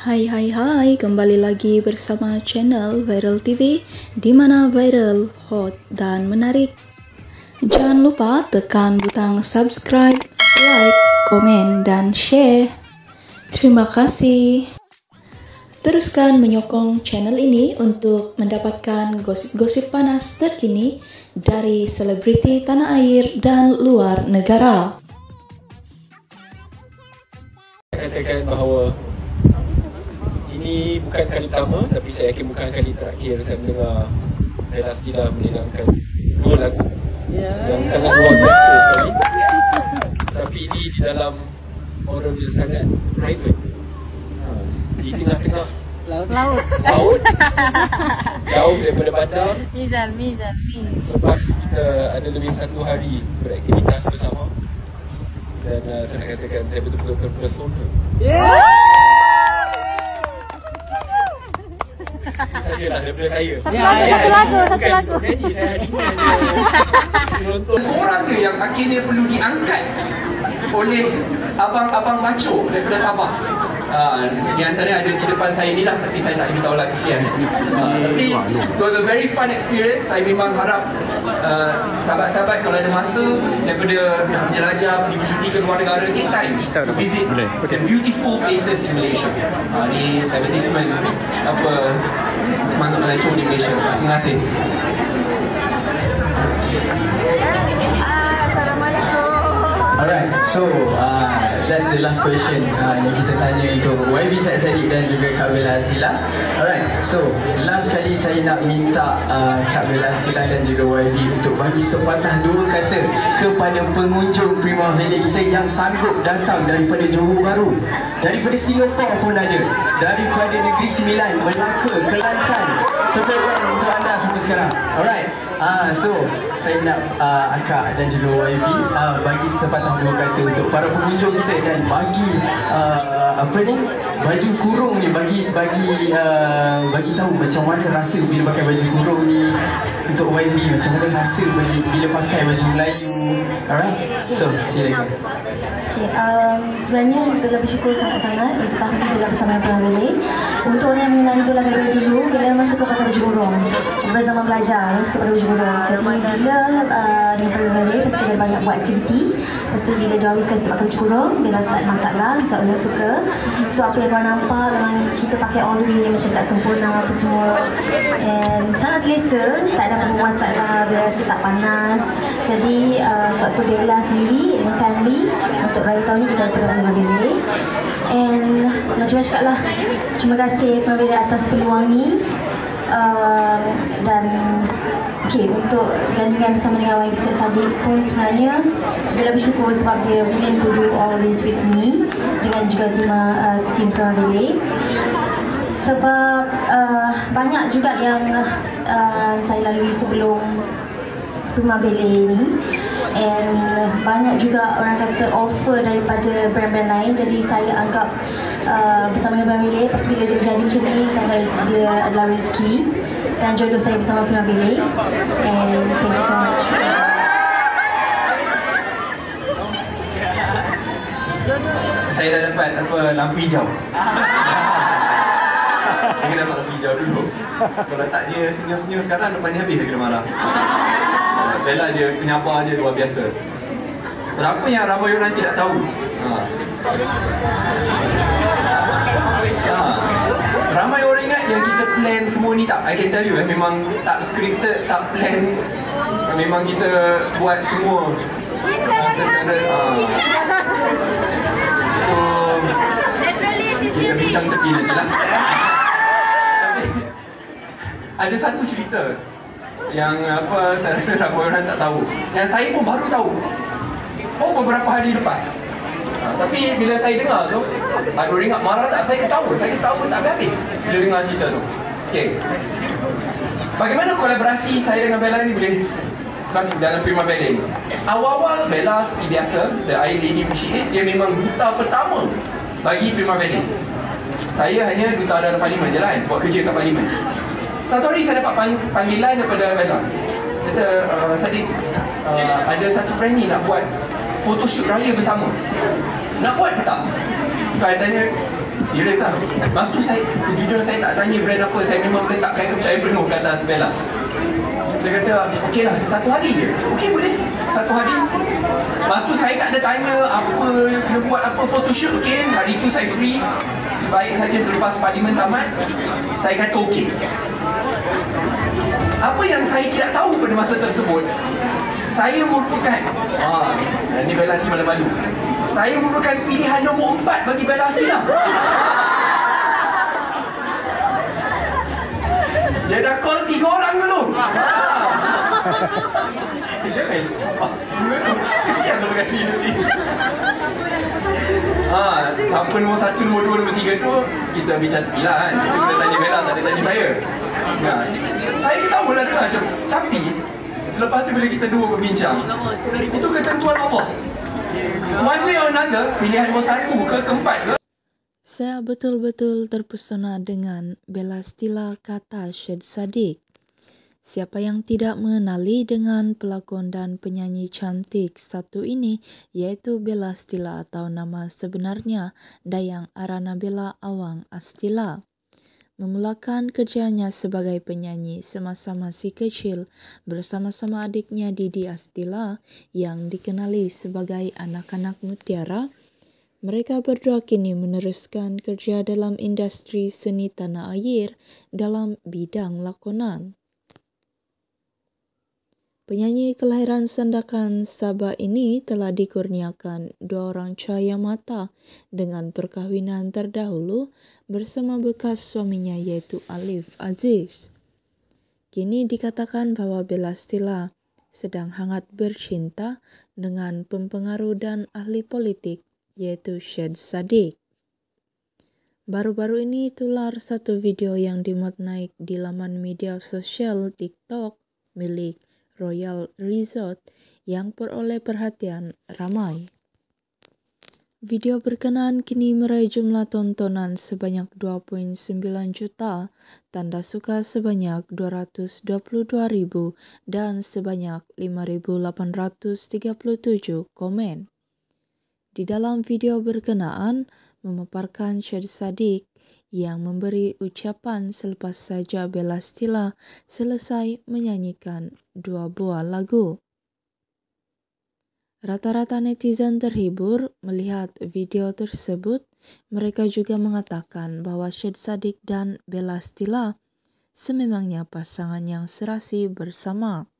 Hai, kembali lagi bersama channel Viral TV, di mana viral, hot, dan menarik. Jangan lupa tekan butang subscribe, like, komen, dan share. Terima kasih. Teruskan menyokong channel ini untuk mendapatkan gosip-gosip panas terkini dari selebriti tanah air dan luar negara. Katakan bahawa ini bukan kali pertama, tapi saya yakin bukan kali terakhir saya mendengar Bella Stila menenangkan dua lagu yang sangat luar biasa sekali. Tapi ini di dalam forum yang sangat private, di tengah-tengah laut, jauh daripada bandar. Selepas kita ada lebih 1 hari beraktivitas bersama, dan saya nak katakan saya betul-betul terpesona. Sajalah daripada saya. Satu lagu. Jadi saya hari ni penonton. Orang ke yang akhirnya perlu diangkat oleh abang-abang macho daripada Sabah. Di antara ada di depan saya ni lah, tapi saya tak beritahu lah, kesian. Tapi it was a very fun experience. Saya memang harap sahabat-sahabat kalau ada masa daripada nak menjelajah, pergi bercuti ke luar negara, take time to visit the beautiful places in Malaysia. Ni advertisement semangat Melayu di Malaysia. Terima kasih. Alright, so that's the last question yang kita tanya untuk YB Said Saddiq dan juga Kak Bella Stila. Alright, so last kali saya nak minta Kak Bella Stila dan juga YB untuk bagi sepatah dua kata kepada pengunjung Prima Valley kita yang sanggup datang daripada Johor Bahru, daripada Singapura pun ada, daripada Negeri Sembilan, Melaka, Kelantan. Tepukan untuk anda semua sekarang. Alright, so saya nak Akak dan juga YB bagi sepatah dua kata untuk para pengunjung kita, dan bagi baju kurung ni, bagi tahu macam mana rasa bila pakai baju kurung ni. Untuk YB, macam mana rasa bila pakai baju Melayu. Alright, so silakan. Sebenarnya Bella bersyukur sangat-sangat untuk tahun ini Bella bersama Prima Valley. Untuk orang yang mengenali Bella dari dulu, Bella memang suka pakai baju kurung. Daripada zaman belajar, memang suka pakai baju kurung. Jadi bila dengan Prima Valley, lepas tu Bella banyak buat aktiviti. Lepas tu bila diorang request untuk pakai baju kurung, Bella tak ada masalah sebab Bella suka. So apa yang korang nampak, memang kita pakai all the way, macam tak sempurna apa semua. And sangat selesa, tak ada masalah, Bella rasa tak panas. Jadi sebab tu Bella sendiri dengan family untuk raya tahun ni kita ada Prima Valley. And macam cakap lah, terima kasih Prima Valley atas peluang ni. Dan untuk gandingan bersama dengan YB Said Saddiq pun sebenarnya Bella bersyukur sebab dia willing to do all this with me, dengan juga tim Prima Valley. Sebab banyak juga yang saya lalui sebelum Prima Valley ni, and banyak juga orang kata offer daripada brand-brand lain. Jadi saya anggap bersama dengan Prima Valley, lepas bila dia berjadi macam ni, saya anggap dia adalah rezeki dan jodoh saya bersama Prima Valley. And thank you so much. Saya dah dapat lampu hijau. Saya kena dapat lampu hijau dulu. Kalau tak dia senyum-senyum sekarang, lepas ni habis saya kena marah. Bella dia penyabar dia luar biasa. Berapa yang ramai orang tidak tahu. Ramai orang ingat yang kita plan semua ni tak. I can tell you memang tak scripted, tak plan. Memang kita buat semua secara kita bincang tepi nanti lah. Ada satu cerita yang saya rasa ramai orang tak tahu, yang saya pun baru tahu beberapa hari lepas. Tapi bila saya dengar tu, ada orang ingat marah tak, saya ketawa tak habis bila dengar cerita tu. Bagaimana kolaborasi saya dengan Bella ni boleh dalam Prima Valley? Awal-awal Bella seperti biasa, the Iron Lady which she is, dia memang duta pertama bagi Prima Valley. Saya hanya duta dalam parlimen je lah, buat kerja kat parlimen. Satu hari saya dapat panggilan daripada Bella. Kata, Saddiq, ada satu brand ni nak buat photoshoot raya bersama. Nak buat ke tak? Saya tanya, Serius lah. Lepas tu sejujurnya saya tak tanya brand apa. Saya memang meletakkan kepercayaan penuh ke atas Bella. Saya kata, okey lah, 1 hari je. Okey, boleh. 1 hari. Lepas tu saya tak ada tanya apa, nak buat apa photoshoot. Okey, hari tu saya free. Sebaik saja selepas parlimen tamat, saya kata okey. Apa yang saya tidak tahu pada masa tersebut, saya merupakan ini Bella nanti malu-malu. Saya merupakan pilihan nombor 4 bagi Bella Astila. Dia dah call 3 orang dulu. Jangan cepat. Kesian kalau kasi nanti. Siapa nombor 1, nombor 2, nombor 3 tu kita bincang tepi lah kan. Kita kena tanya Bella, tak ada tanya saya. Saya tahu lah dengar macam. Tapi selepas tu bila kita dua berbincang, itu ketentuan Allah. One way or another, pilihan nombor 1 ke keempat ke. Saya betul-betul terpesona dengan Bella Astila, kata Syed Saddiq. Siapa yang tidak mengenali dengan pelakon dan penyanyi cantik satu ini, yaitu Bella Astila atau nama sebenarnya Dayang Aranabela Awang Astila. Memulakan kerjanya sebagai penyanyi semasa masih kecil bersama-sama adiknya Didi Astila yang dikenali sebagai anak-anak mutiara. Mereka berdua kini meneruskan kerja dalam industri seni tanah air dalam bidang lakonan. Penyanyi kelahiran Sandakan, Sabah ini telah dikurniakan 2 orang cahaya mata dengan perkahwinan terdahulu bersama bekas suaminya yaitu Alif Aziz. Kini dikatakan bahwa Bella Astila sedang hangat bercinta dengan pempengaruh dan ahli politik yaitu Syed Saddiq. Baru-baru ini tular satu video yang dimuat naik di laman media sosial TikTok milik Royal Resort yang peroleh perhatian ramai. Video berkenaan kini meraih jumlah tontonan sebanyak 2.9 juta, tanda suka sebanyak 222.000 dan sebanyak 5.837 komen. Di dalam video berkenaan, memaparkan Syed Saddiq yang memberi ucapan selepas saja Bella Astila selesai menyanyikan 2 buah lagu. Rata-rata netizen terhibur melihat video tersebut. Mereka juga mengatakan bahwa Syed Saddiq dan Bella Astila sememangnya pasangan yang serasi bersama.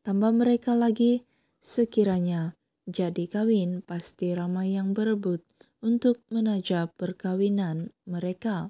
Tambah mereka lagi, sekiranya jadi kawin pasti ramai yang berebut untuk menajab perkawinan mereka.